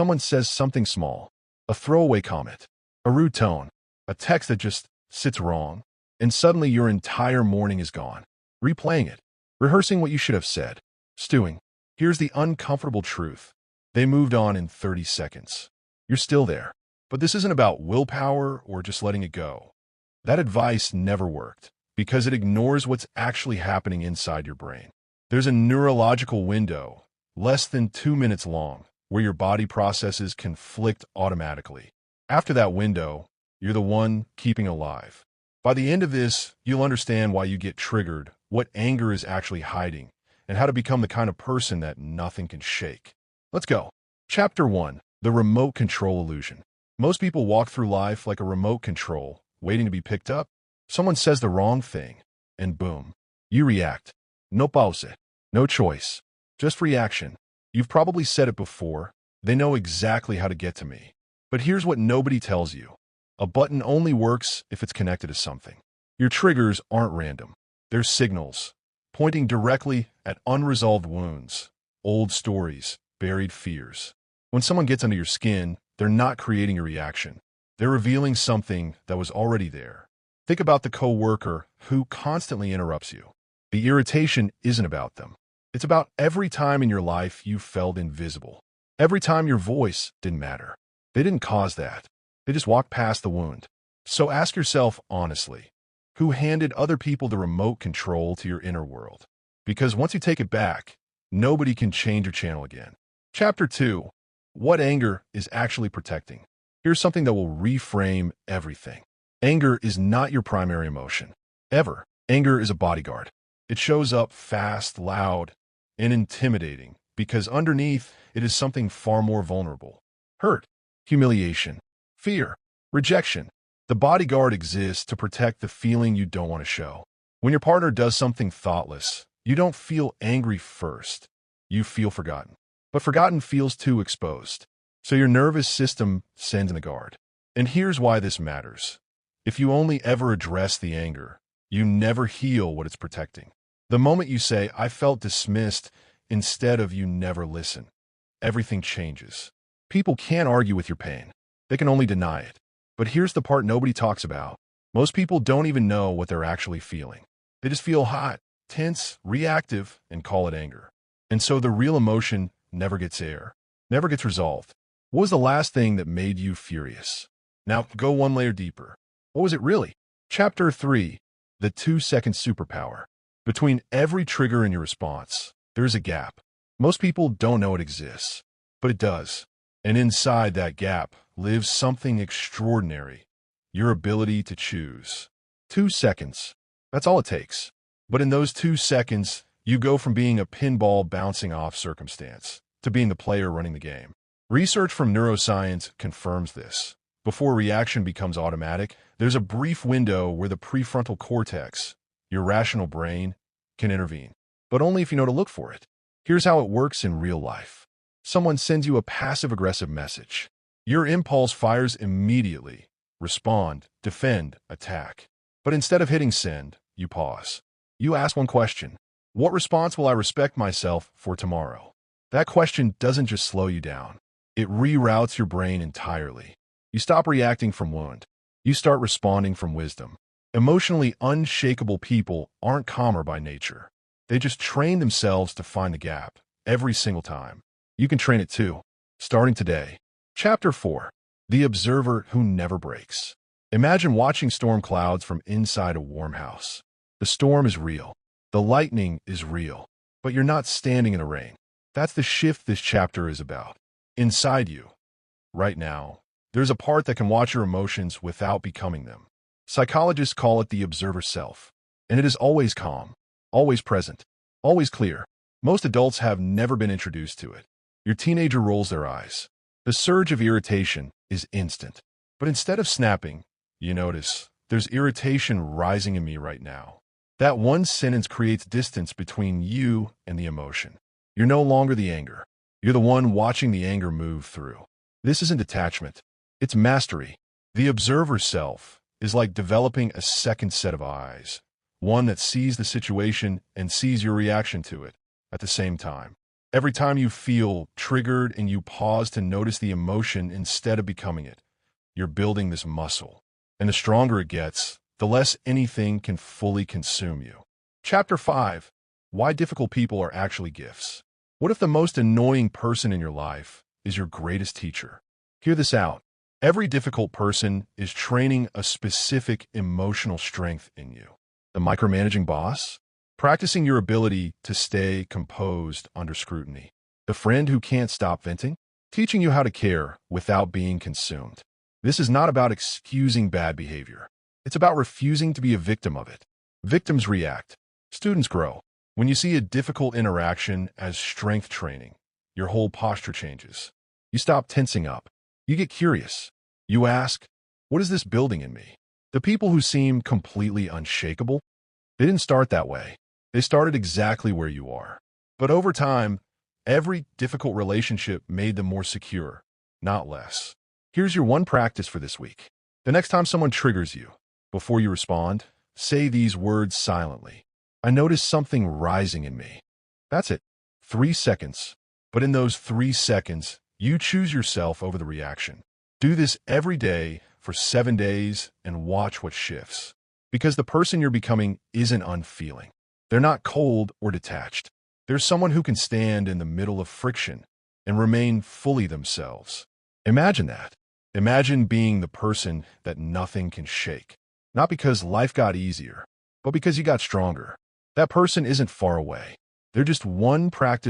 Someone says something small, a throwaway comment, a rude tone, a text that just sits wrong, and suddenly your entire morning is gone. Replaying it, rehearsing what you should have said, stewing. Here's the uncomfortable truth. They moved on in 30 seconds. You're still there. But this isn't about willpower or just letting it go. That advice never worked because it ignores what's actually happening inside your brain. There's a neurological window, less than 2 minutes long, where your body processes conflict automatically. After that window, you're the one keeping alive. By the end of this, you'll understand why you get triggered, what anger is actually hiding, and how to become the kind of person that nothing can shake. Let's go. Chapter 1. The Remote Control Illusion. Most people walk through life like a remote control, waiting to be picked up. Someone says the wrong thing, and boom, you react. No pause. No choice. Just reaction. You've probably said it before. They know exactly how to get to me. But here's what nobody tells you. A button only works if it's connected to something. Your triggers aren't random. They're signals, pointing directly at unresolved wounds, old stories, buried fears. When someone gets under your skin, they're not creating a reaction. They're revealing something that was already there. Think about the coworker who constantly interrupts you. The irritation isn't about them. It's about every time in your life you felt invisible. Every time your voice didn't matter. They didn't cause that. They just walked past the wound. So ask yourself honestly, who handed other people the remote control to your inner world? Because once you take it back, nobody can change your channel again. Chapter 2. What anger is actually protecting. Here's something that will reframe everything. Anger is not your primary emotion. Ever. Anger is a bodyguard. It shows up fast, loud, and intimidating because underneath it is something far more vulnerable. Hurt, humiliation, fear, rejection. The bodyguard exists to protect the feeling you don't want to show. When your partner does something thoughtless, you don't feel angry first. You feel forgotten. But forgotten feels too exposed. So your nervous system sends in the guard. And here's why this matters. If you only ever address the anger, you never heal what it's protecting. The moment you say, I felt dismissed, instead of you never listen, everything changes. People can't argue with your pain. They can only deny it. But here's the part nobody talks about. Most people don't even know what they're actually feeling. They just feel hot, tense, reactive, and call it anger. And so the real emotion never gets air, never gets resolved. What was the last thing that made you furious? Now go one layer deeper. What was it really? Chapter 3. The 2-second superpower. Between every trigger and your response, there's a gap. Most people don't know it exists, but it does. And inside that gap lives something extraordinary. Your ability to choose. 2 seconds. That's all it takes. But in those 2 seconds, you go from being a pinball bouncing off circumstance to being the player running the game. Research from neuroscience confirms this. Before reaction becomes automatic, there's a brief window where the prefrontal cortex, your rational brain, can intervene. But only if you know to look for it. Here's how it works in real life. Someone sends you a passive-aggressive message. Your impulse fires immediately. Respond, defend, attack. But instead of hitting send, you pause. You ask one question. What response will I respect myself for tomorrow? That question doesn't just slow you down. It reroutes your brain entirely. You stop reacting from wound. You start responding from wisdom. Emotionally unshakable people aren't calmer by nature. They just train themselves to find the gap every single time. You can train it too, starting today. Chapter 4. The Observer Who Never Breaks. Imagine watching storm clouds from inside a warm house. The storm is real. The lightning is real. But you're not standing in the rain. That's the shift this chapter is about. Inside you, right now, there's a part that can watch your emotions without becoming them. Psychologists call it the observer self. And it is always calm, always present, always clear. Most adults have never been introduced to it. Your teenager rolls their eyes. The surge of irritation is instant. But instead of snapping, you notice, there's irritation rising in me right now. That one sentence creates distance between you and the emotion. You're no longer the anger. You're the one watching the anger move through. This isn't detachment. It's mastery. The observer self is like developing a second set of eyes, one that sees the situation and sees your reaction to it at the same time. Every time you feel triggered and you pause to notice the emotion instead of becoming it, you're building this muscle. And the stronger it gets, the less anything can fully consume you. Chapter 5. Why difficult people are actually gifts. What if the most annoying person in your life is your greatest teacher? Hear this out. Every difficult person is training a specific emotional strength in you. The micromanaging boss? Practicing your ability to stay composed under scrutiny. The friend who can't stop venting? Teaching you how to care without being consumed. This is not about excusing bad behavior. It's about refusing to be a victim of it. Victims react. Students grow. When you see a difficult interaction as strength training, your whole posture changes. You stop tensing up. You get curious. You ask, what is this building in me? The people who seem completely unshakable, they didn't start that way. They started exactly where you are. But over time, every difficult relationship made them more secure, not less. Here's your one practice for this week. The next time someone triggers you, before you respond, say these words silently. I notice something rising in me. That's it. 3 seconds. But in those 3 seconds, you choose yourself over the reaction. Do this every day for 7 days and watch what shifts. Because the person you're becoming isn't unfeeling. They're not cold or detached. They're someone who can stand in the middle of friction and remain fully themselves. Imagine that. Imagine being the person that nothing can shake. Not because life got easier, but because you got stronger. That person isn't far away. They're just one practice